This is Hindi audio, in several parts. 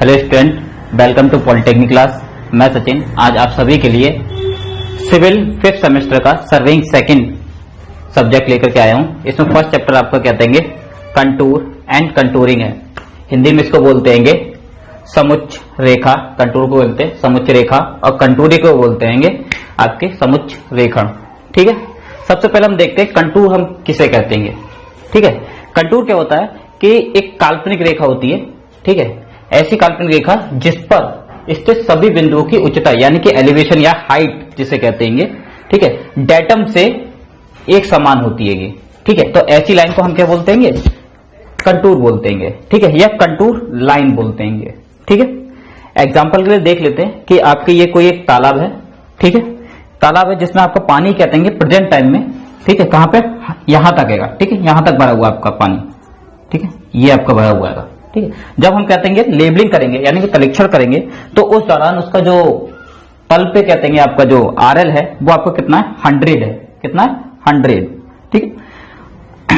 Hello student, welcome to polytechnic class. मैं सचिन आज आप सभी के लिए सिविल 5th सेमेस्टर का सर्वेइंग सेकंड सब्जेक्ट लेकर के आया हूं। इसमें फर्स्ट चैप्टर आपका क्या देंगे, कंटूर एंड कंटूरिंग है। हिंदी में इसको बोलते हैं समुच्च रेखा। कंटूर को बोलते हैं समुच्च रेखा और कंटूरी को बोलते हैं आपके समुच्च रेखा। ठीक है, सबसे पहले हम देखते हैं कंटूर हम किसे कहते हैं। ठीक है, कंटूर क्या होता है कि एक काल्पनिक रेखा होती है। ठीक है, ऐसी काल्पनिक रेखा जिस पर स्थित सभी बिंदुओं की उच्चता यानी कि एलिवेशन या हाइट जिसे कहते हैं, ठीक है, डेटम से एक समान होती है। ठीक है, तो ऐसी लाइन को हम क्या बोलते हैं, कंटूर बोलते हैं। ठीक है, या कंटूर लाइन बोलते हैं। ठीक है, एग्जाम्पल के लिए देख लेते हैं कि आपके ये कोई एक तालाब है। ठीक है, तालाब है जिसमें आपका पानी कहते हैं प्रेजेंट टाइम में, ठीक है, कहां पे, यहां तक है। ठीक है, यहां तक भरा हुआ आपका पानी। ठीक है, ये आपका भरा हुआ है। ठीक है, जब हम कहते हैं लेबलिंग करेंगे यानी कि कलेक्शन करेंगे तो उस दौरान उसका जो तल पे कहते हैं आपका जो आरएल है वो आपको कितना है, 100 है। कितना है, 100। ठीक है,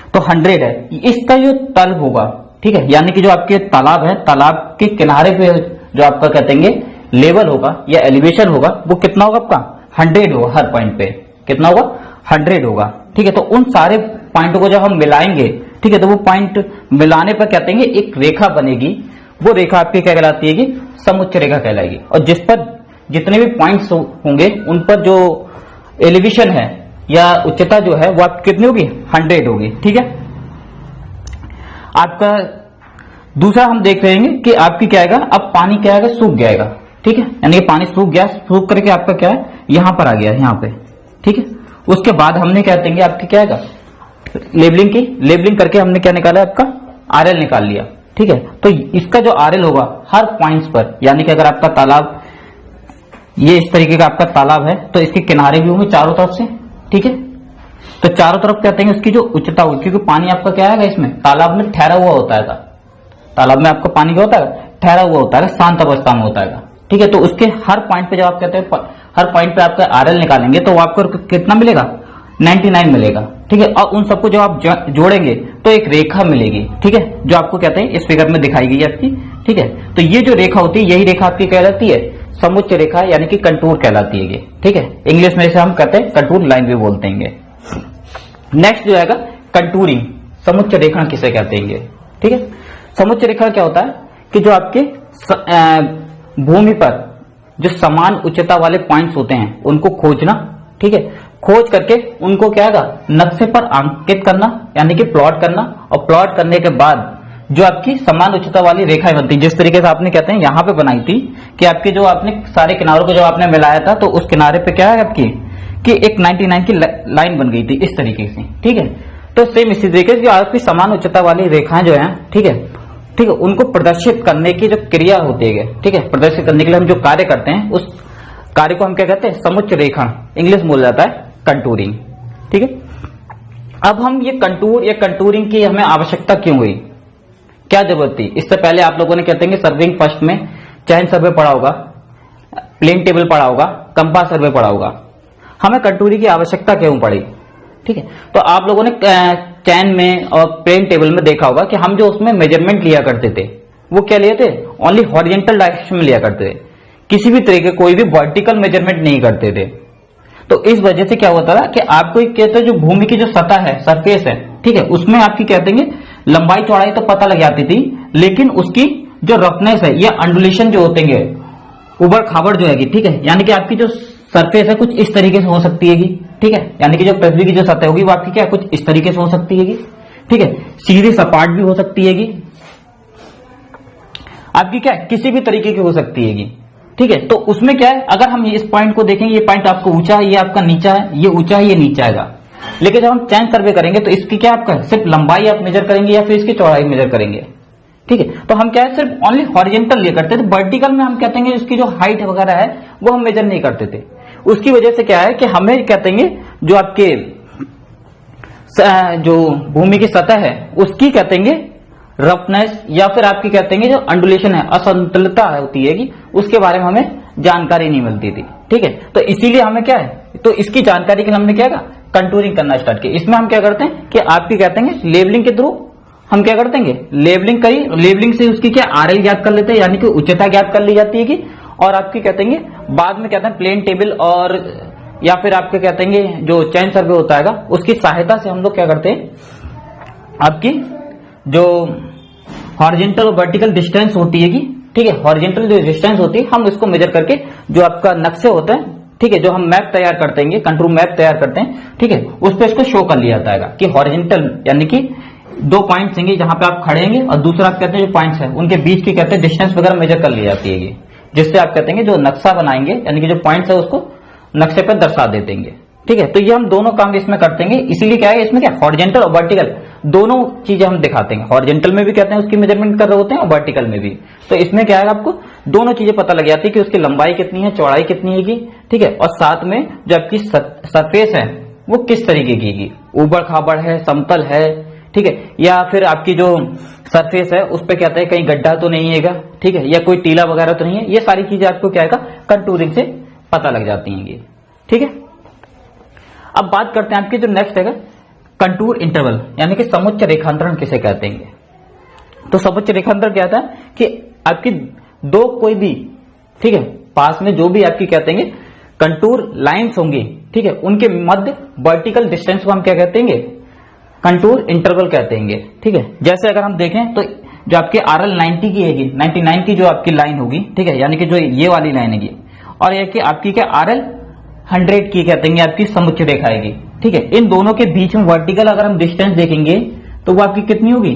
तो 100 है। इसका जो तल होगा, ठीक है, यानी कि जो आपके तालाब है, तालाब के किनारे पे जो आपका कहते हैं लेवल होगा या एलिवेशन होगा वो कितना होगा, आपका 100 होगा। हर पॉइंट पे कितना होगा, 100 होगा। ठीक है, तो उन सारे पॉइंटों को जब हम मिलाएंगे, ठीक है, तो वो पॉइंट मिलाने पर कहते हैं एक रेखा बनेगी। वो रेखा आपकी क्या कहलाती है, समुच्च रेखा कहलाएगी। और जिस पर जितने भी पॉइंट्स होंगे उन पर जो एलिवेशन है या उच्चता जो है वो आपकी कितनी होगी, 100 होगी। ठीक है, आपका दूसरा हम देख रहे हैं कि आपकी क्या आएगा, अब पानी क्या आएगा, सूख जाएगा। ठीक है, यानी कि पानी सूख गया, सूख करके आपका क्या है, यहां पर आ गया, यहां पे। ठीक है, उसके बाद हमने क्या कहेंगे, आपकी क्या आएगा, लेबलिंग की। लेबलिंग करके हमने क्या निकाला, आपका आरएल निकाल लिया। ठीक है, तो इसका जो आरएल होगा हर पॉइंट्स पर, यानी कि अगर आपका तालाब ये इस तरीके का आपका तालाब है तो इसके किनारे भी होंगे चारों तरफ से। ठीक है, तो चारों तरफ कहते हैं उसकी जो उच्चता होगी, क्योंकि पानी आपका क्या है इसमें, तालाब में ठहरा हुआ होता है। तालाब में आपका पानी क्या होता है, ठहरा हुआ होता है, शांत अवस्था में होता है। ठीक है, तो उसके हर पॉइंट पे जब आप कहते हैं हर पॉइंट पे आपका आरएल निकालेंगे तो आपको कितना मिलेगा, 99 मिलेगा। ठीक है, और उन सबको जब आप जोड़ेंगे तो एक रेखा मिलेगी। ठीक है, जो आपको कहते हैं इस फिगर में दिखाई गई है आपकी। ठीक है, तो ये जो रेखा होती है यही रेखा आपकी कहलाती है समुच्च रेखा यानी कि कंटूर कहलाती है। ठीक है, इंग्लिश में इसे हम कहते हैं कंटूर लाइन भी बोलते हैं। नेक्स्ट जो आएगा कंटूरिंग, समुच्च रेखा किसे कहते हैं। ठीक है, समुच्च रेखा क्या होता है कि जो आपके भूमि पर जो समान उच्चता वाले पॉइंट्स होते हैं उनको खोजना। ठीक है, खोज करके उनको क्या आएगा, नक्शे पर अंकित करना यानी कि प्लॉट करना, और प्लॉट करने के बाद जो आपकी समान उच्चता वाली रेखाएं बनती, जिस तरीके से आपने कहते हैं यहां पे बनाई थी कि आपके जो आपने सारे किनारों को जब आपने मिलाया था तो उस किनारे पे क्या है आपकी कि एक 99 की लाइन बन गई थी इस तरीके से। ठीक है, तो सेम इसी तरीके से आपकी समान उच्चता वाली रेखाएं जो है, ठीक है, ठीक है, उनको प्रदर्शित करने की जो क्रिया होती है, ठीक है, प्रदर्शित करने के लिए हम जो कार्य करते हैं उस कार्य को हम क्या कहते हैं, समुच्च रेखा, इंग्लिश में बोला जाता है कंटूरिंग। ठीक है, अब हम ये कंटूर या कंटूरिंग की हमें आवश्यकता क्यों हुई, क्या जरूरत थी। इससे पहले आप लोगों ने कहते हैं सर्विंग फर्स्ट में चैन सर्वे पढ़ा होगा, प्लेन टेबल पढ़ा होगा, कंपास सर्वे पढ़ा होगा। हमें कंटूरी की आवश्यकता क्यों पड़ी। ठीक है, तो आप लोगों ने चैन में और प्लेन टेबल में देखा होगा कि हम जो उसमें मेजरमेंट लिया करते थे वो क्या लिए थे, ओनली हॉरिजॉन्टल डायरेक्शन में लिया करते थे, किसी भी तरीके कोई भी वर्टिकल मेजरमेंट नहीं करते थे। तो इस वजह से क्या होता था कि आपको कहते हैं जो भूमि की जो सतह है, सरफेस है, ठीक है, उसमें आपकी कहते हैं लंबाई चौड़ाई तो पता लग जाती थी, लेकिन उसकी जो रफनेस है या अंडुलेशन जो होते हैं, उबड़ खाबड़ जो है, ठीक है, यानी कि आपकी जो सरफेस है कुछ इस तरीके से हो सकती है। ठीक है, यानी कि जो पृथ्वी की जो सतह होगी वो आपकी क्या कुछ इस तरीके से हो सकती है। ठीक है, सीधी सपाट भी हो सकती है, आपकी क्या किसी भी तरीके की हो सकती है। ठीक है, तो उसमें क्या है, अगर हम इस पॉइंट को देखेंगे, ये पॉइंट आपको ऊंचा है, ये आपका नीचा है, ये ऊंचा है, ये नीचा आएगा। लेकिन जब हम चैन सर्वे करेंगे तो इसकी क्या आपका सिर्फ लंबाई आप मेजर करेंगे या फिर इसकी चौड़ाई मेजर करेंगे। ठीक है, तो हम क्या है सिर्फ ओनली हॉरिजॉन्टल लिया करते थे, वर्टिकल में हम कहते हैं इसकी जो हाइट वगैरह है वो हम मेजर नहीं करते थे। उसकी वजह से क्या है कि हमें कहते हैं जो आपके जो भूमि की सतह है उसकी कहते हैं रफनेस या फिर आपकी कहते हैं जो अंडुलेशन है, असंतुलितता होती है, उसके बारे में हमें जानकारी नहीं मिलती थी। ठीक है, तो इसीलिए हमें क्या है, तो इसकी जानकारी के लिए हमने क्या कंटूरिंग करना स्टार्ट किया। इसमें हम क्या करते हैं कि आपकी कहते हैं लेबलिंग के थ्रू हम क्या करते हैं, लेबलिंग करी, लेबलिंग से उसकी क्या आरएल ज्ञात कर लेते हैं, यानी कि उच्चता ज्ञात कर ली जाती है कि, और आपकी कहते हैं बाद में कहते हैं प्लेन टेबल और या फिर आपके कहते हैं जो चेन सर्वे होता है उसकी सहायता से हम लोग क्या करते हैं, आपकी जो हॉरिजॉन्टल और वर्टिकल डिस्टेंस होती है, ठीक है, हॉरिजॉन्टल जो डिस्टेंस होती है हम इसको मेजर करके जो आपका नक्शे होता है, ठीक है, जो हम मैप तैयार करते हैं, कंट्रोल मैप तैयार करते हैं, ठीक है, उस पर इसको शो कर लिया जाता है कि हॉरिजॉन्टल यानी कि 2 पॉइंट्स होंगे जहां पे आप खड़े हैं, और दूसरा आप कहते हैं जो पॉइंट्स है उनके बीच की कहते हैं डिस्टेंस वगैरह मेजर कर ली जाती है, जिससे आप कहते हैं जो नक्शा बनाएंगे यानी कि जो पॉइंट्स है उसको नक्शे पर दर्शा देते हैं, ठीक है। तो ये हम दोनों काम इसमें करते हैं, इसीलिए क्या है इसमें क्या हॉरिजॉन्टल और वर्टिकल दोनों चीजें हम दिखाते हैं, हॉरिजॉन्टल में भी कहते हैं उसकी मेजरमेंट कर रहे होते हैं और वर्टिकल में भी। तो इसमें क्या है आपको दोनों चीजें पता लग जाती है कि उसकी लंबाई कितनी है, चौड़ाई कितनी है, ठीक है, और साथ में जो आपकी सरफेस है वो किस तरीके की, ऊबड़ खाबड़ है, समतल है, ठीक है, या फिर आपकी जो सरफेस है उस पर कहते हैं कहीं गड्ढा तो नहीं है, ठीक है, या कोई टीला वगैरह तो नहीं है। ये सारी चीजें आपको क्या है कंटूरिंग से पता लग जाती हैं, ठीक है। अब बात करते हैं आपकी जो नेक्स्ट है कंटूर इंटरवल, यानी कि समुच्च रेखांतरण किसे कहते हैं। तो समुच्च रेखांतरण क्या था कि आपकी दो कोई भी, ठीक है, पास में जो भी आपकी कहते हैं कंटूर लाइंस होंगी, ठीक है, उनके मध्य वर्टिकल डिस्टेंस को हम क्या कहते हैं, कंटूर इंटरवल कहते हैं, ठीक है। जैसे अगर हम देखें तो जो आपके RL 90 की है, 99 की जो आपकी लाइन होगी, ठीक है, यानी कि जो ये वाली लाइन है, और ये कि आपकी क्या RL 100 की कहते हैं आपकी समुच्च रेखा आएगी, ठीक है। इन दोनों के बीच में वर्टिकल अगर हम डिस्टेंस देखेंगे तो वो आपकी कितनी होगी,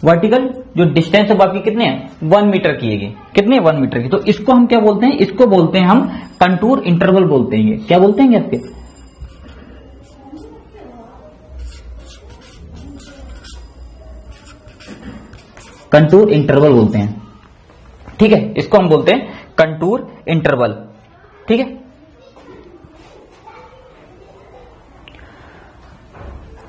वर्टिकल जो डिस्टेंस है वो आपकी कितनी है, 1 मीटर की है, कितनी है 1 मीटर की। तो इसको हम क्या बोलते हैं, इसको बोलते हैं हम कंटूर इंटरवल बोलते हैं। क्या बोलते हैं आपके, कंटूर इंटरवल बोलते हैं, ठीक है, इसको हम बोलते हैं कंटूर इंटरवल, ठीक है।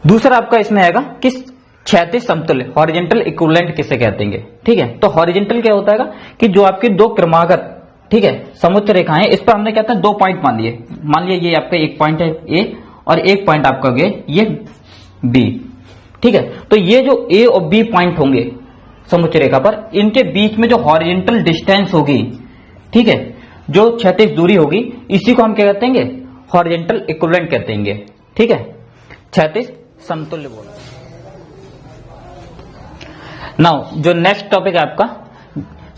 दूसरा आपका इसमें आएगा कि क्षैतिज समतुल्य हॉरिजॉन्टल इक्विवेलेंट किसे कहते हैं, ठीक है। तो हॉरिजॉन्टल क्या होता है कि जो आपकी दो क्रमागत, ठीक है, समुच्च रेखाएं, इस पर हमने कहते हैं 2 पॉइंट मान लिए ये आपका एक पॉइंट है A और एक पॉइंट आपका ये B, ठीक है। तो ये जो A और B पॉइंट होंगे समुच्च रेखा पर, इनके बीच में जो हॉरिजॉन्टल डिस्टेंस होगी, ठीक है, जो क्षैतिज दूरी होगी, इसी को हम क्या कहते हैं, हॉरिजॉन्टल इक्विवेलेंट कहते हैं, ठीक है, क्षैतिज समतुल्य बोला। नाउ जो नेक्स्ट टॉपिक है आपका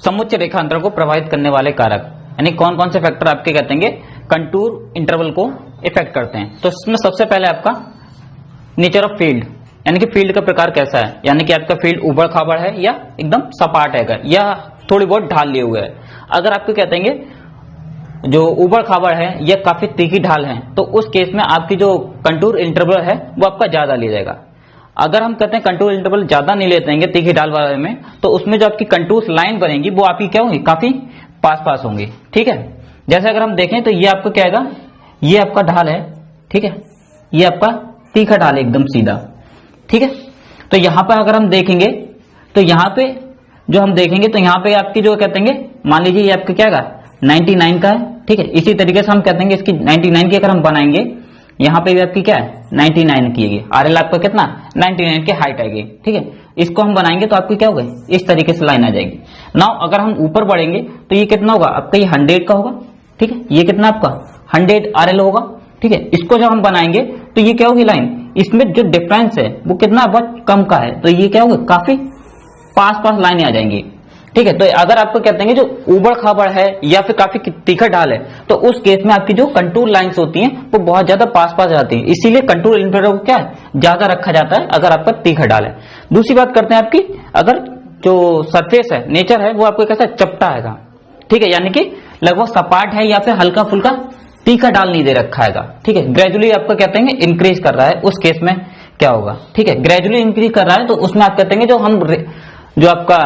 समुच्च रेखांतरण को प्रभावित करने वाले कारक, यानी कौन कौन से फैक्टर आपके कहते हैं कंटूर इंटरवल को इफेक्ट करते हैं। तो इसमें सबसे पहले आपका नेचर ऑफ फील्ड, यानी कि फील्ड का प्रकार कैसा है, यानी कि आपका फील्ड उबड़ खाबड़ है या एकदम सपाट है या थोड़ी बहुत ढाल लिए हुए है। अगर आपको कहते हैं जो उबड़ खाबड़ है या काफी तीखी ढाल है, तो उस केस में आपकी जो कंटूर इंटरवल है वो आपका ज्यादा लिया जाएगा। अगर हम कहते हैं कंटूर इंटरवल ज्यादा नहीं लेते हैं तीखी ढाल वाले में, तो उसमें जो आपकी कंटूर लाइन बनेगी वो आपकी क्या होगी, काफी पास पास होंगी, ठीक है। जैसे अगर हम देखें तो ये आपका क्या आएगा, ये आपका ढाल है, ठीक है, ये आपका तीखा ढाल है एकदम सीधा, ठीक है। तो यहां पर अगर हम देखेंगे तो यहां पे जो हम देखेंगे तो यहां पे आपकी जो कहते हैं, मान लीजिए ये आपका क्या है 99 का है, ठीक है। इसी तरीके से हम कहते हैं इसकी 99 की अगर हम बनाएंगे, यहां पे भी आपकी क्या है 99 की है, RL आपका कितना 99 की हाइट आएगी, ठीक है। इसको हम बनाएंगे तो आपकी क्या होगा, इस तरीके से लाइन आ जाएगी। नाउ अगर हम ऊपर बढ़ेंगे तो ये कितना होगा आपका, ये 100 का होगा, ठीक है, ये कितना आपका 100 RL होगा, ठीक है। इसको जब हम बनाएंगे तो ये क्या होगी लाइन, इसमें जो डिफरेंस है वो कितना बहुत कम का है, तो ये क्या होगा काफी पास पास लाइनें आ जाएंगी, ठीक है। तो अगर आपको कहते हैं जो उबड़ खाबड़ है या फिर काफी तीखा ढाल है, तो उस केस में आपकी जो कंटूर लाइंस होती हैं वो बहुत ज्यादा पास पास जाती हैं, इसीलिए कंटूर इंटरवल को क्या है ज्यादा रखा जाता है अगर आपका तीखा ढाल है। दूसरी बात करते हैं आपकी, अगर जो सरफेस है नेचर है वो आपको कैसा चपटा है, ठीक है, यानी कि लगभग सपाट है या फिर हल्का फुल्का तीखा ढाल नहीं दे रखा है, ठीक है। ग्रेजुअली आपको कहते हैं इंक्रीज कर रहा है, उस केस में क्या होगा, ठीक है, ग्रेजुअली इंक्रीज कर रहा है, तो उसमें आप कहते हैं जो हम जो आपका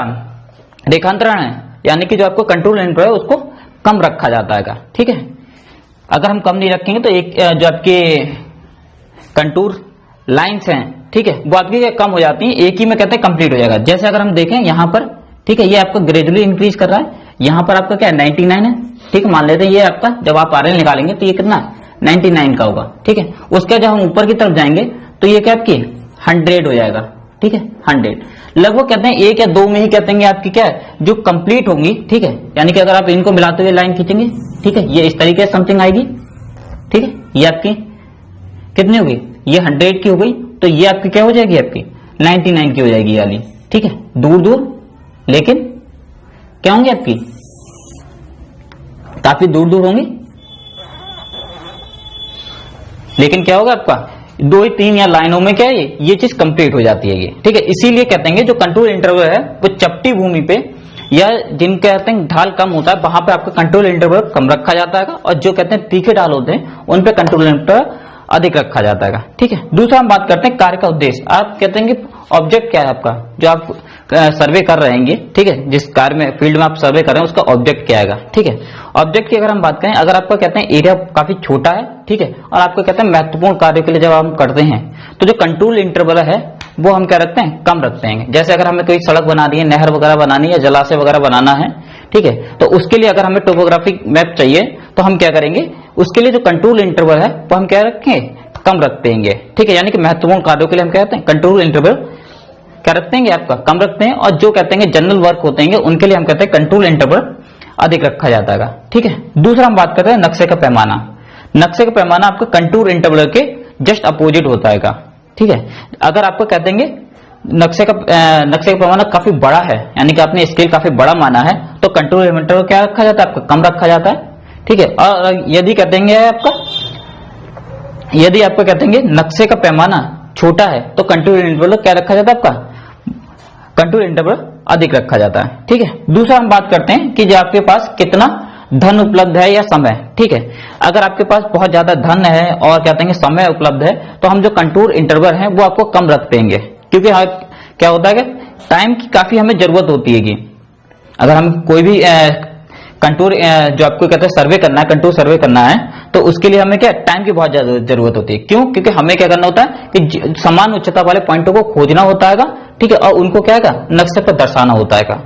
रेखांतरण है यानी कि जो आपको कंटूर इंटरवल है उसको कम रखा जाता है, ठीक है। अगर हम कम नहीं रखेंगे तो एक जो आपके कंटूर लाइंस हैं, ठीक है, वो आपकी कम हो जाती है, एक ही में कहते हैं कंप्लीट हो जाएगा। जैसे अगर हम देखें यहाँ पर, ठीक है, ये आपका ग्रेजुअली इंक्रीज कर रहा है, यहाँ पर आपका क्या है 99 है, ठीक है, मान लेते हैं ये आपका जब आप RL निकालेंगे तो ये कितना 99 का होगा, ठीक है। उसके जब हम ऊपर की तरफ जाएंगे तो ये क्या आपकी 100 हो जाएगा, ठीक है 100 लगभग कहते हैं 1 या 2 में ही कहते हैं आपकी क्या है जो कंप्लीट होंगी, ठीक है। यानी कि अगर आप इनको मिलाते हुए लाइन खींचेंगे, ठीक है, ये इस तरीके से समथिंग आएगी, ठीक है। ये आपकी कितनी होगी, ये 100 की हो गई, तो ये आपकी क्या हो जाएगी, आपकी 99 की हो जाएगी वाली, ठीक है। दूर दूर लेकिन क्या होंगी आपकी, काफी दूर दूर होंगी, लेकिन क्या होगा आपका 2 या 3 या लाइनों में क्या है ये चीज कंप्लीट हो जाती है ये, ठीक है। इसीलिए कहते हैं जो कंट्रोल इंटरवल है वो चपटी भूमि पे या जिनके कहते हैं ढाल कम होता है वहां पे आपका कंट्रोल इंटरवल कम रखा जाता है, और जो कहते हैं तीखे ढाल होते हैं उन पे कंट्रोल इंटरवल अधिक रखा जाता है, ठीक है। दूसरा हम बात करते हैं कार्य का उद्देश्य। आप कहते हैं कि ऑब्जेक्ट क्या है आपका, जो आप सर्वे कर रहे हैं, ठीक है, जिस कार्य में फील्ड में आप सर्वे कर रहे हैं उसका ऑब्जेक्ट क्या है, ठीक है। ऑब्जेक्ट की अगर हम बात करें, अगर आपका कहते हैं एरिया काफी छोटा है, ठीक है, और आपको कहते हैं महत्वपूर्ण कार्य के लिए जब हम करते हैं तो जो कंट्रोल इंटरवल है वो हम क्या रखते हैं, कम रखते हैं। जैसे अगर हमें कोई सड़क बनानी है, नहर वगैरह बनानी है या जलाशय वगैरह बनाना है, ठीक है, तो उसके लिए अगर हमें टोपोग्राफिक मैप चाहिए तो हम क्या करेंगे, उसके लिए जो कंट्रोल इंटरवल है वो हम क्या रखेंगे, कम रखते हैं, ठीक है। यानी कि महत्वपूर्ण कार्यों के लिए हम क्या कहते हैं, कंट्रोल इंटरवल क्या रखते हैं आपका कम रखते हैं, और जो कहते हैं जनरल वर्क होते हैं उनके लिए हम कहते हैं कंट्रोल इंटरवल अधिक रखा जाता है, ठीक है। दूसरा हम बात करते हैं नक्शे का पैमाना। नक्शे का पैमाना आपका कंटूर इंटरवल के जस्ट अपोजिट होता है, ठीक है। अगर आपको कहते हैं नक्शे का पैमाना काफी बड़ा है, यानी कि आपने स्केल काफी बड़ा माना है, तो कंटूर इंटरवल क्या रखा जाता है, आपका कम रखा जाता है, ठीक है। और यदि कहते हैं यदि आपको कहते हैं नक्शे का पैमाना छोटा है तो कंटूर इंटरवल क्या रखा जाता है, आपका कंटूर इंटरवल अधिक रखा जाता है, ठीक है। दूसरा हम बात करते हैं कि जो आपके पास कितना धन उपलब्ध है या समय, ठीक है। अगर आपके पास बहुत ज्यादा धन है और कहते हैं समय उपलब्ध है तो हम जो कंटूर इंटरवल है वो आपको कम रख देंगे, क्योंकि क्या होता है कि टाइम की काफी हमें जरूरत होती है। अगर हम कोई भी कंटूर जो आपको कहते हैं सर्वे करना है, कंटूर सर्वे करना है, तो उसके लिए हमें क्या टाइम की बहुत ज्यादा जरूरत होती है। क्यों? क्योंकि हमें क्या करना होता है कि समान उच्चता वाले पॉइंटों को खोजना होता है, ठीक है, और उनको क्या है नक्शे पर दर्शाना होता है,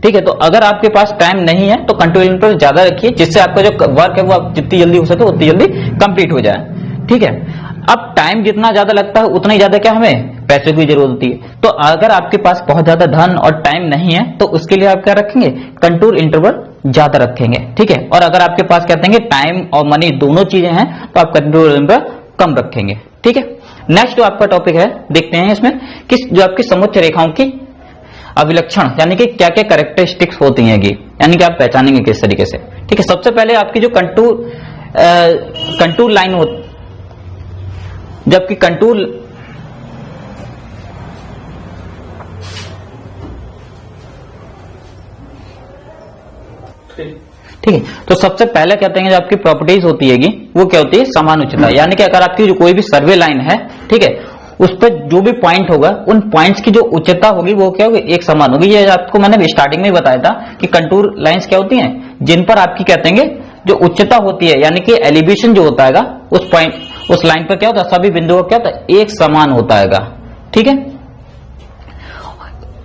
ठीक है। तो अगर आपके पास टाइम नहीं है तो कंट्रोल इंटरवल ज्यादा रखिए, जिससे आपका जो वर्क है वो आप जितनी जल्दी हो सके उतनी जल्दी कंप्लीट हो जाए, ठीक है। अब टाइम जितना ज्यादा लगता है उतना ही ज्यादा क्या हमें पैसे की जरूरत होती है। तो अगर आपके पास बहुत ज्यादा धन और टाइम नहीं है तो उसके लिए आप क्या रखेंगे, कंट्रोल इंटरवल ज्यादा रखेंगे, ठीक है। और अगर आपके पास कहते हैं टाइम और मनी दोनों चीजें हैं तो आप कंट्रोल इंटरवल कम रखेंगे, ठीक है। नेक्स्ट जो आपका टॉपिक है देखते हैं इसमें कि जो आपकी समोच्च रेखाओं की अभिलक्षण, यानी कि क्या क्या कैरेक्टरिस्टिक्स होती हैं, यानी कि आप पहचानेंगे किस तरीके से, ठीक है। सबसे पहले आपकी जो कंटूर लाइन होती, जबकि कंटूर ठीक है, तो सबसे पहले कहते हैं जो आपकी प्रॉपर्टीज होती है वो क्या होती है, समान उच्चता। यानी कि अगर आपकी जो कोई भी सर्वे लाइन है, ठीक है, उस पर जो भी पॉइंट होगा उन पॉइंट्स की जो उच्चता होगी वो क्या होगी, एक समान होगी। ये आपको मैंने स्टार्टिंग में बताया था कि कंटूर लाइंस क्या होती हैं, जिन पर आपकी कहते हैं जो उच्चता होती है, यानी कि एलिवेशन जो होता है उस पॉइंट उस लाइन पर क्या होता है, सभी बिंदुओं क्या होता है, एक समान होता है, ठीक है।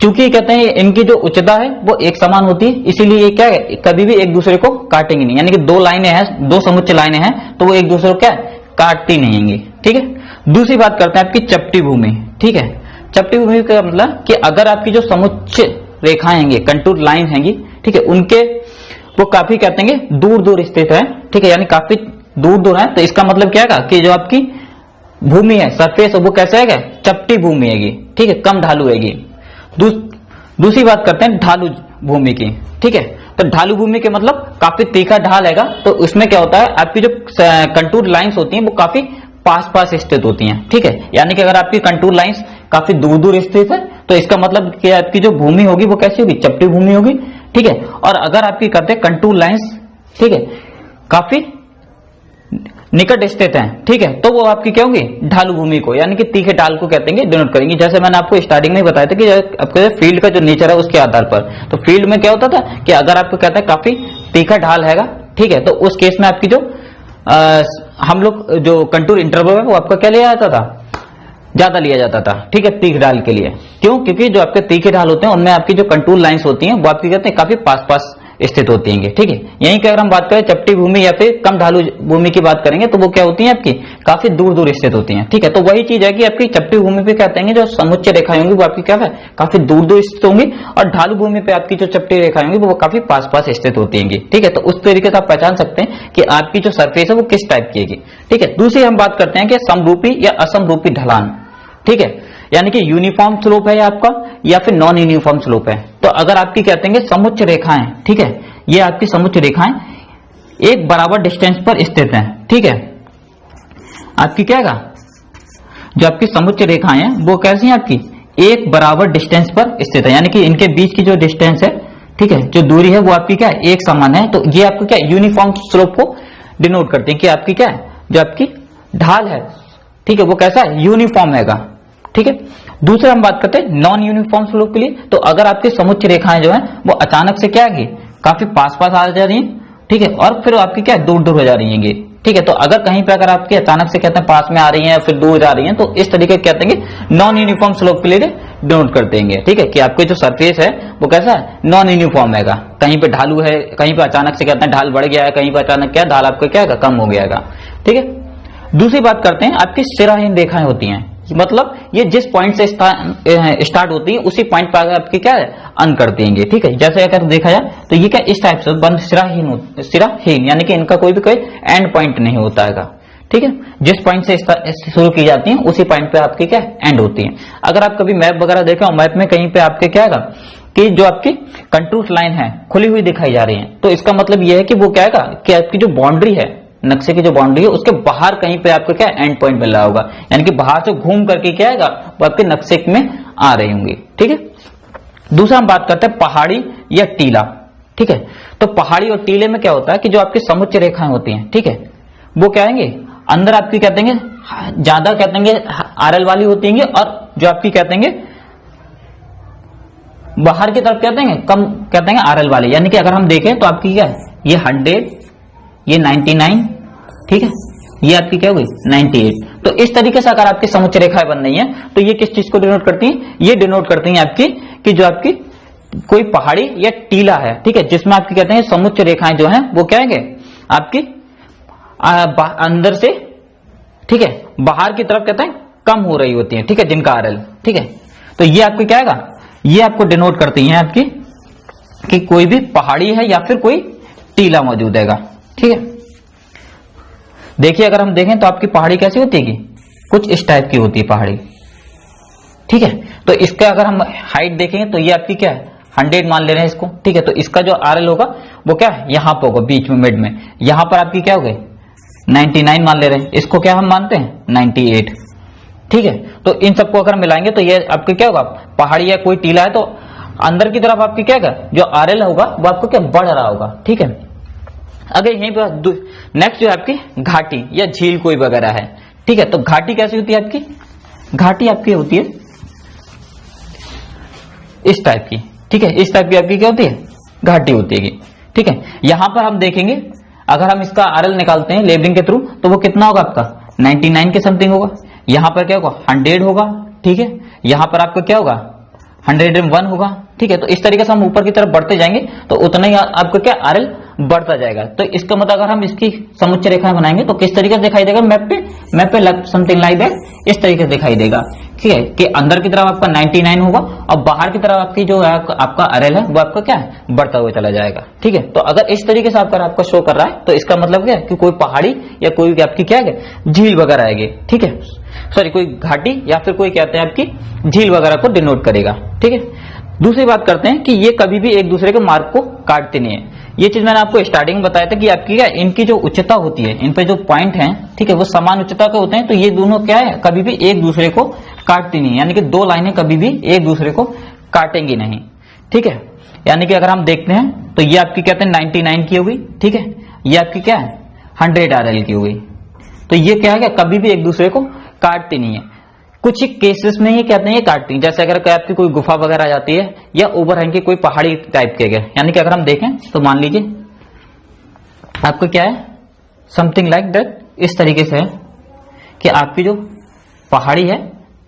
क्योंकि कहते हैं इनकी जो उच्चता है वो एक समान होती है, इसीलिए ये क्या है, कभी भी एक दूसरे को काटेंगे नहीं। यानी कि दो लाइनें हैं, दो समुच्च लाइनें हैं, तो वो एक दूसरे को क्या काटती नहीं होंगी, ठीक है। दूसरी बात करते हैं आपकी चपटी भूमि, ठीक है। चपटी भूमि का मतलब कि अगर आपकी जो समुच्च रेखाएं हैं, कंटूर लाइन हैं, ठीक है, उनके वो काफी कहते हैं दूर दूर स्थित है, ठीक है, यानी काफी दूर दूर है। तो इसका मतलब क्या है कि जो आपकी भूमि है, सरफेस, वो कैसे है, चपटी भूमि है, ठीक है, कम ढालू है। दूसरी बात करते हैं ढालू भूमि की, ठीक है। तो ढालू भूमि के मतलब काफी तीखा ढाल है, तो उसमें क्या होता है, आपकी जो कंटूर लाइंस होती हैं वो काफी पास पास स्थित होती हैं, ठीक है। यानी कि अगर आपकी कंटूर लाइंस काफी दूर दूर स्थित है तो इसका मतलब कि आपकी जो भूमि होगी वो कैसी होगी, चपटी भूमि होगी, ठीक है। और अगर आपकी कहते हैं कंटूर लाइंस, ठीक है, काफी निकट स्थित हैं, ठीक है, तो वो आपकी क्या होगी, ढालू भूमि को, यानी कि तीखे ढाल को कहते हैं डिनोट करेंगे। जैसे मैंने आपको स्टार्टिंग में बताया था कि आपके फील्ड का जो नेचर है उसके आधार पर, तो फील्ड में क्या होता था कि अगर आपको कहते हैं काफी तीखा ढाल है, ठीक है, तो उस केस में आपकी जो हम लोग जो कंटूर इंटरवल है वो आपका क्या लिया जाता था, ज्यादा लिया जाता था, ठीक है, तीखे ढाल के लिए। क्यों? क्योंकि जो आपके तीखे ढाल होते हैं उनमें आपकी जो कंटूर लाइंस होती हैं वो आपकी कहते हैं काफी पास पास स्थित होती हैं, ठीक है। यहीं की अगर हम बात करें चपटी भूमि या फिर कम ढालू भूमि की बात करेंगे तो वो क्या होती है आपकी काफी दूर दूर स्थित होती हैं, ठीक है। तो वही चीज है कि आपकी चपटी भूमि पे कहते हैं जो समुच्च रेखाएं होंगी वो आपकी क्या है काफी दूर दूर स्थित होंगी, और ढालू भूमि पे आपकी जो चपटी रेखाएं होंगी वो काफी पास पास स्थित होती हैं, ठीक है। तो उस तरीके से आप पहचान सकते हैं कि आपकी जो सरफेस है वो किस टाइप की है, ठीक है। दूसरी हम बात करते हैं कि समरूपी या असमरूपी ढलान, ठीक है, यानी कि यूनिफॉर्म स्लोप है आपका या फिर नॉन यूनिफॉर्म स्लोप है। तो अगर आपकी कहते हैं समुच्च रेखाएं, ठीक है, ये आपकी समुच्च रेखाएं एक बराबर डिस्टेंस पर स्थित हैं, ठीक है। आपकी क्या है जो आपकी समुच्च रेखाएं हैं वो कैसी हैं आपकी एक बराबर डिस्टेंस पर स्थित है, यानी कि इनके बीच की जो डिस्टेंस है, ठीक है, जो दूरी है वो आपकी क्या है एक समान है। तो ये आपको क्या यूनिफॉर्म स्लोप को डिनोट करते हैं कि आपकी क्या है जो आपकी ढाल है, ठीक है, वो कैसा है यूनिफॉर्म हैगा, ठीक है। दूसरा हम बात करते हैं नॉन यूनिफॉर्म स्लोप के लिए। तो अगर आपकी समुच्च रेखाएं जो है वो अचानक से क्या है काफी पास पास आ जा रही हैं, ठीक है, और फिर आपकी क्या दूर दूर हो जा रही हैं, ठीक है। तो अगर कहीं पे अगर आपकी अचानक से कहते हैं पास में आ रही हैं फिर दूर जा रही हैं तो इस तरीके कहते हैं नॉन यूनिफॉर्म स्लोप के लिए डिनोट करते हैं, ठीक है, कि आपके जो सरफेस है वो कैसा है नॉन यूनिफॉर्म हैगा, कहीं पे ढालू है, कहीं पे अचानक से कहते हैं ढाल बढ़ गया है, कहीं पे अचानक क्या ढाल आपका क्या है कम हो गया है, ठीक है। दूसरी बात करते हैं आपकी सिराहीन रेखाएं होती हैं, मतलब ये जिस पॉइंट से स्टार्ट होती है उसी पॉइंट पर आपकी क्या है अंत करती हैं, ठीक है। जैसे अगर देखा जाए तो ये क्या इस टाइप से बंद सिराहीन यानी कि इनका कोई भी कोई एंड पॉइंट नहीं होता है, ठीक है। जिस पॉइंट से शुरू की जाती है उसी पॉइंट पे आपकी क्या एंड होती है। अगर आप कभी मैप वगैरह देखें और मैप में कहीं पे आपके क्या है कि जो आपकी कंट्रोल लाइन है खुली हुई दिखाई जा रही है, तो इसका मतलब यह है कि वो क्या है कि आपकी जो बाउंड्री है नक्शे की जो बाउंड्री है उसके बाहर कहीं पे आपको क्या एंड पॉइंट मिल रहा होगा, यानी कि बाहर से घूम करके क्या है वो आपके नक्शे में आ रही होंगी, ठीक है। दूसरा हम बात करते हैं पहाड़ी या टीला, ठीक है। तो पहाड़ी और टीले में क्या होता है कि जो आपकी समुच्च रेखाएं होती हैं, ठीक है, वो क्या आएंगे अंदर आपकी कहते हैं ज्यादा कहते हैं आरएल वाली होती हैं, और जो आपकी कहते हैं बाहर की तरफ कहते हैं कम कहते हैं आरएल वाली, यानी कि अगर हम देखें तो आपकी क्या है ये 100, ये 99, ठीक है, ये आपकी क्या हुई 98। तो इस तरीके से अगर आपकी समुच्च रेखाएं बन रही हैं तो ये किस चीज को डिनोट करती हैं, ये डिनोट करती हैं आपकी कि जो आपकी कोई पहाड़ी या टीला है, ठीक है, जिसमें आपकी कहते हैं समुच्च रेखाएं जो हैं वो क्या है आपकी अंदर से, ठीक है, बाहर की तरफ कहते हैं कम हो रही होती है, ठीक है, जिनका आरएल, ठीक है। तो ये आपकी क्या है ये आपको डिनोट करती हैं आपकी कि कोई भी पहाड़ी है या फिर कोई टीला मौजूद है, ठीक है। देखिए अगर हम देखें तो आपकी पहाड़ी कैसी होती है कुछ इस टाइप की होती है पहाड़ी, ठीक है। तो इसका अगर हम हाइट देखेंगे तो ये आपकी क्या है 100 मान ले रहे हैं इसको, ठीक है। तो इसका जो आरएल होगा वो क्या है यहाँ पे होगा बीच में मिड में, यहाँ पर आपकी क्या हो गई 99 मान ले रहे हैं, इसको क्या हम मानते हैं 98, ठीक है। तो इन सबको अगर मिलाएंगे तो ये आपके क्या होगा पहाड़ी या कोई टीला है तो अंदर की तरफ आपकी क्या होगा जो आरएल होगा वो आपको क्या बढ़ रहा होगा, ठीक है। अगर यहीं पर नेक्स्ट जो है आपकी घाटी या झील कोई वगैरह है, ठीक है। तो घाटी कैसी होती है आपकी, घाटी आपकी होती है इस टाइप की, ठीक है, इस टाइप की आपकी क्या होती है घाटी होती है, ठीक है। यहां पर हम देखेंगे अगर हम इसका आरएल निकालते हैं लेबलिंग के थ्रू तो वो कितना होगा आपका 99 के समथिंग होगा, यहां पर क्या होगा 100 होगा, ठीक है, यहां पर आपका क्या होगा 101 होगा, ठीक है। तो इस तरीके से हम ऊपर की तरफ बढ़ते जाएंगे तो उतना ही आपका क्या आरएल बढ़ता जाएगा। तो इसका मतलब अगर हम इसकी समुच्च रेखाएं बनाएंगे तो किस तरीके से दिखाई देगा मैप पे समथिंग लाइक दैट इस तरीके से दिखाई देगा, ठीक है, कि अंदर की तरफ आपका 99 होगा और बाहर की तरफ आपकी जो है आपका आरएल है वो आपका क्या है बढ़ता हुआ चला जाएगा, ठीक है। तो अगर इस तरीके से आपका शो कर रहा है तो इसका मतलब क्या है कि कोई पहाड़ी या कोई आपकी क्या है झील वगैरह आएगी, ठीक है, सॉरी कोई घाटी या फिर कोई कहते हैं आपकी झील वगैरह को डिनोट करेगा, ठीक है। दूसरी बात करते हैं कि ये कभी भी एक दूसरे के मार्ग को काटते नहीं है। ये चीज मैंने आपको स्टार्टिंग में बताया था कि आपकी क्या इनकी जो उच्चता होती है, इन पे जो पॉइंट हैं, ठीक है, वो समान उच्चता के होते हैं। तो ये दोनों क्या है कभी भी एक दूसरे को काटती नहीं, यानी कि दो लाइनें कभी भी एक दूसरे को काटेंगी नहीं, ठीक है। यानी कि अगर हम देखते हैं तो ये आपकी कहते हैं 99 की होगी, ठीक है, ये आपकी क्या है 100 आरएल की होगी। तो ये क्या है कभी भी एक दूसरे को काटती नहीं है। कुछ ही केसेस में ये कहते हैं ये काटती है, जैसे अगर आपकी कोई गुफा वगैरह आ जाती है या ओवरहैंग की कोई पहाड़ी टाइप के, यानी कि अगर हम देखें तो मान लीजिए आपको क्या है समथिंग लाइक दैट इस तरीके से है कि आपकी जो पहाड़ी है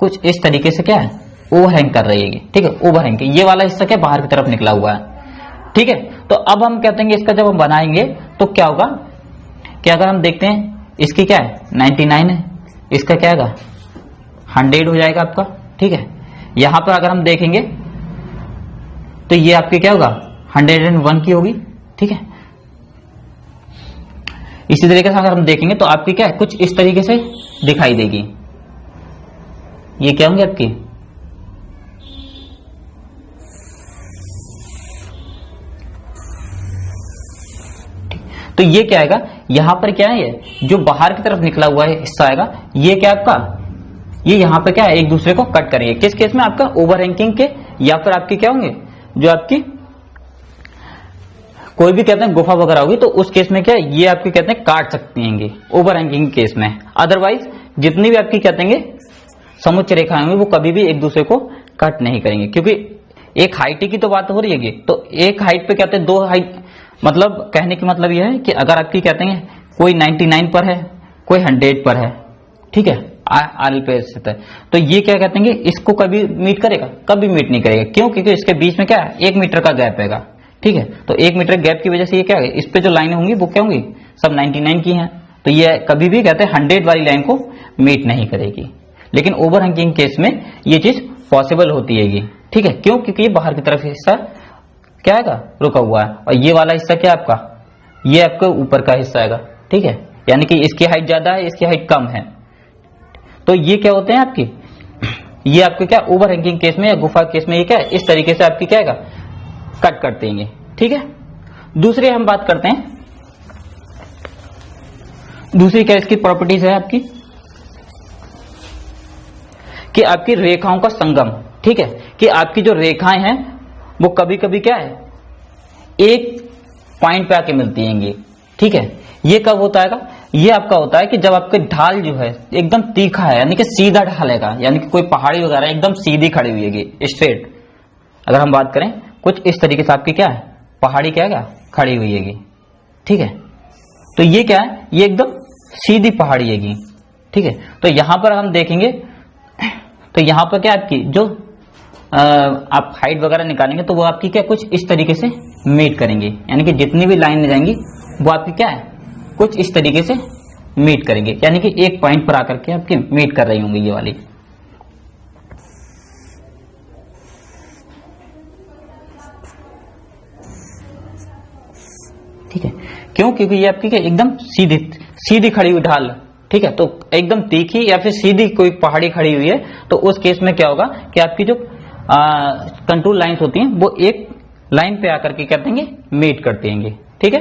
कुछ इस तरीके से क्या है ओवरहैंग कर रही है, ठीक है, ओवरहैंग ये वाला हिस्सा क्या बाहर की तरफ निकला हुआ है, ठीक है। तो अब हम कहते हैं इसका जब हम बनाएंगे तो क्या होगा कि अगर हम देखते हैं इसकी क्या है 99 है, इसका क्या आएगा 100 हो जाएगा आपका, ठीक है। यहां पर अगर हम देखेंगे तो ये आपकी क्या होगा 101 की होगी, ठीक है। इसी तरीके से अगर हम देखेंगे तो आपकी क्या है कुछ इस तरीके से दिखाई देगी। ये क्या होंगे आपकी तो ये क्या आएगा यहां पर क्या है ये जो बाहर की तरफ निकला हुआ है हिस्सा आएगा, ये क्या आपका ये यहां पे क्या है एक दूसरे को कट करेंगे। किस केस में आपका ओवरहैंगिंग के या फिर आपकी क्या होंगे जो आपकी कोई भी कहते हैं गुफा वगैरह होगी तो उस केस में क्या है ये आपके कहते हैं काट सकते हैं ओवरहैंगिंग केस में। अदरवाइज जितनी भी आपकी कहते हैं समुच्च रेखाएं होंगी वो कभी भी एक दूसरे को कट नहीं करेंगे, क्योंकि एक हाइट की तो बात हो रही है। तो एक हाइट पे कहते हैं दो हाइट, मतलब कहने की मतलब यह है कि अगर आपकी कहते हैं कोई 99 पर है कोई 100 पर है, ठीक है, आर पे स्थित है, तो ये क्या कहते हैं इसको कभी मीट करेगा, कभी मीट नहीं करेगा। क्यों? क्योंकि इसके बीच में क्या है 1 मीटर का गैप है, ठीक है। तो 1 मीटर गैप की वजह से ये क्या है इस पे जो लाइनें होंगी वो क्या होंगी सब 99 की हैं, तो ये कभी भी कहते हैं 100 वाली लाइन को मीट नहीं करेगी। लेकिन ओवरहैंगिंग केस में ये चीज पॉसिबल होती है, ठीक है। क्यों? क्योंकि ये बाहर की तरफ हिस्सा क्या आएगा रुका हुआ है और ये वाला हिस्सा क्या आपका ये आपका ऊपर का हिस्सा आएगा, ठीक है। यानी कि इसकी हाइट ज्यादा है इसकी हाइट कम है, तो ये क्या होते हैं आपकी ये आपके क्या ओवरहैंगिंग केस में या गुफा केस में ये क्या इस तरीके से आपकी क्या आएगा कट कर देंगे, ठीक है। दूसरी हम बात करते हैं, दूसरी क्या इसकी प्रॉपर्टीज है आपकी कि आपकी रेखाओं का संगम, ठीक है, कि आपकी जो रेखाएं हैं वो कभी कभी क्या है एक पॉइंट पे आके मिलती हैं, ठीक है। ये कब होता है? ये आपका होता है कि जब आपके ढाल जो है एकदम तीखा है, यानी कि सीधा ढाल है, यानी कि कोई पहाड़ी वगैरह एकदम सीधी खड़ी हुई है स्ट्रेट। अगर हम बात करें कुछ इस तरीके से आपकी क्या है पहाड़ी क्या है खड़ी हुई है, ठीक है। तो ये क्या है ये एकदम सीधी पहाड़ी है, ठीक है। तो यहां पर हम देखेंगे तो यहां पर क्या आपकी जो आप हाइट वगैरह निकालेंगे तो वो आपकी क्या कुछ इस तरीके से मीट करेंगे, यानी कि जितनी भी लाइन जाएंगी वो आपकी क्या है कुछ इस तरीके से मीट करेंगे, यानी कि एक पॉइंट पर आकर के आपकी मीट कर रही होंगी ये वाली। ठीक है, क्यों? क्योंकि ये आपकी क्या एकदम सीधी सीधी खड़ी हुई ढाल, ठीक है। तो एकदम तीखी या फिर सीधी कोई पहाड़ी खड़ी हुई है तो उस केस में क्या होगा कि आपकी जो कंटूर लाइंस होती हैं वो एक लाइन पे आकर के कहते हैं मीट करती हैं, ठीक है।